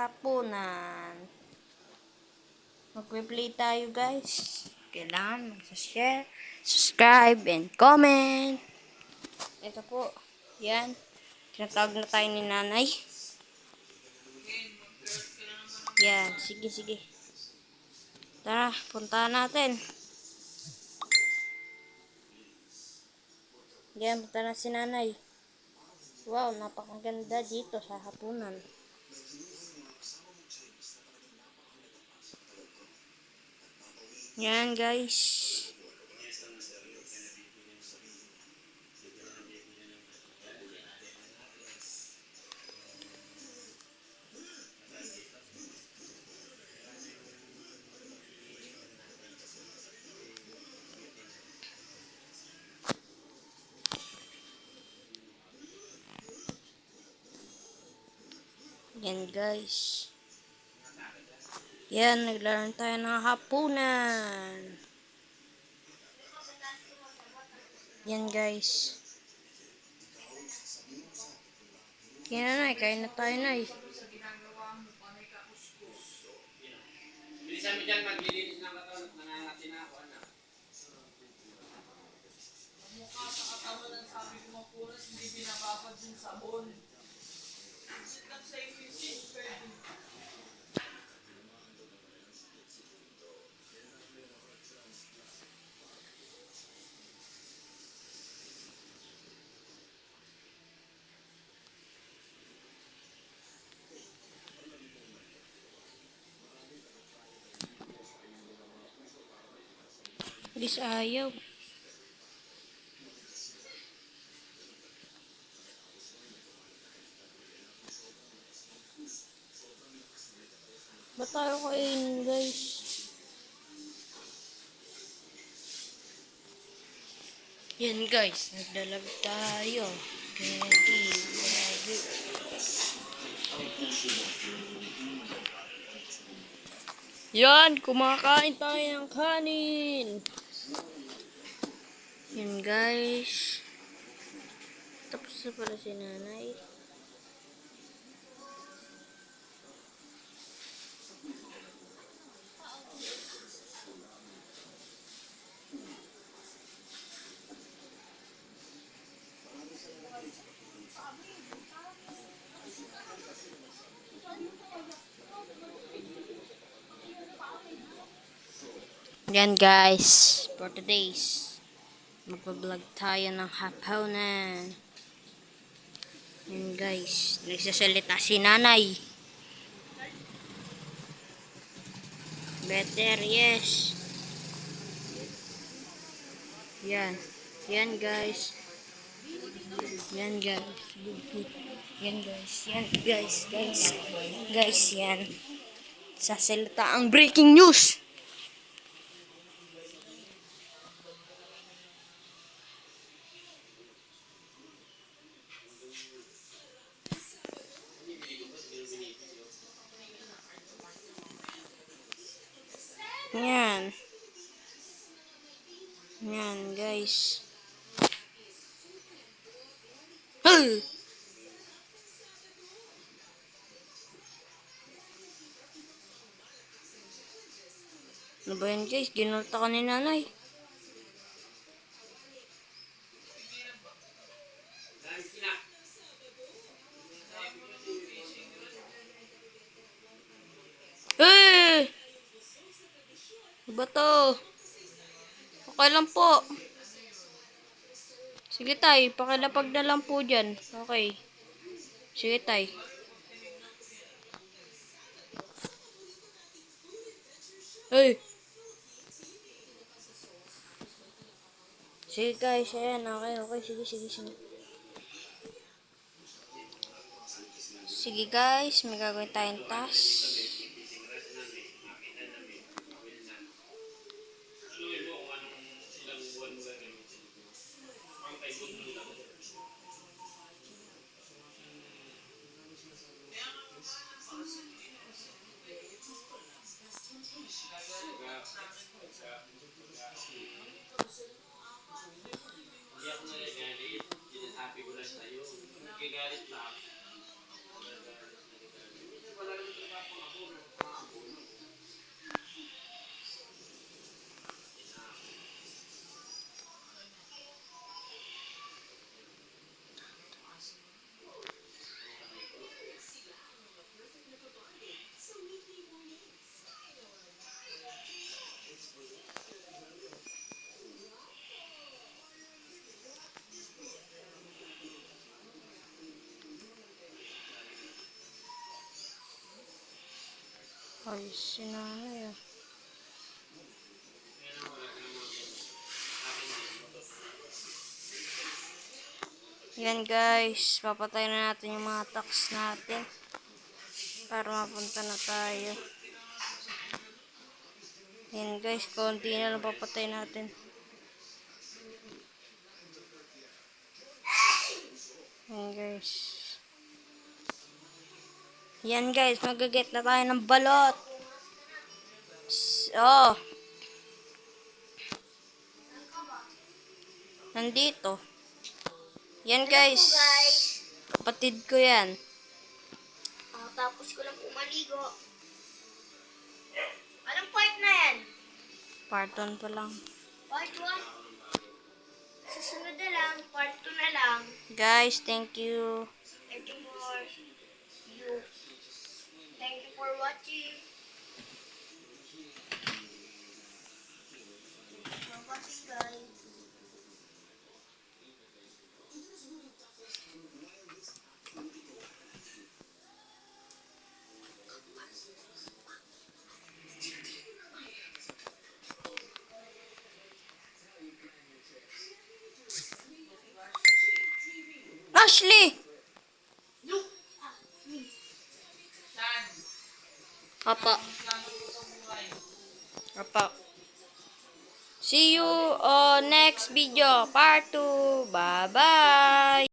hapunan. Magpe-play tayo guys. Kailangan mag-share, subscribe, and comment. Ito po. Yan. Tinatawag na tayo ni nanay. Yan. Sige, sige. Tara, puntahan natin. Yan, punta na si nanay. Wow, napakaganda dito sa hapunan. Yan guys. Yan guys. Yan, naglaro tayo ng hapunan. Yan guys. Yan na, kain na tayo na. Bilisan mo dyan, maglilinis ng katawan at nanangati na ako, anak. Mukha sa katawan ng sabi ko mapunas, hindi binababad yung sabon. Sit lang sa ipisin, pwede. Bis ayaw. Ba't tayo kainin guys? Yan guys, nagdalag tayo. Ready, ready. Yan, kumakain tayo ng kanin. Yan guys. Tapos na pala si nanay. Yan guys, for today's magpa-vlog tayo ng hapunan. Yan guys, nagsasalita si nanay. Better, yes. Yan. Yan guys. Yan guys. Yan guys. Yan guys. Guys, yan. Sasalita ang breaking news. Yan. Yan guys. Hey! Ano ba yan guys? Ginulta ka ni nanay. Hey! Ano ba to? Okay lang po. Sige tay, pakilapag na lang po dyan. Okay. Sige tay. Hey! Sige guys, ayan. Okay. Sige. Sige guys, may gagawin tayong task. Hindi ako nagagalit. Sinasabi ko lang sa'yo. Nagagalit lang. Ay, sinanay ah. Yan guys, papatay na natin yung mga tax natin para mapunta na tayo. Yan guys, konti na lang papatay natin. Yan guys. Yan guys, magaget na tayo ng balot. Oh, nandito. Yan guys. Kapatid ko yan. Tapos ko lang umaligo. Anong part na yan? Part 1 pa lang. Part 1? Susunod na lang, part 2 na lang. Guys, thank you. Thank you for you. Thank you for watching. For watching guys. Ashley! Saan? Apa. Plano ko sa buhay. Apa. See you on next video, part 2. Bye-bye!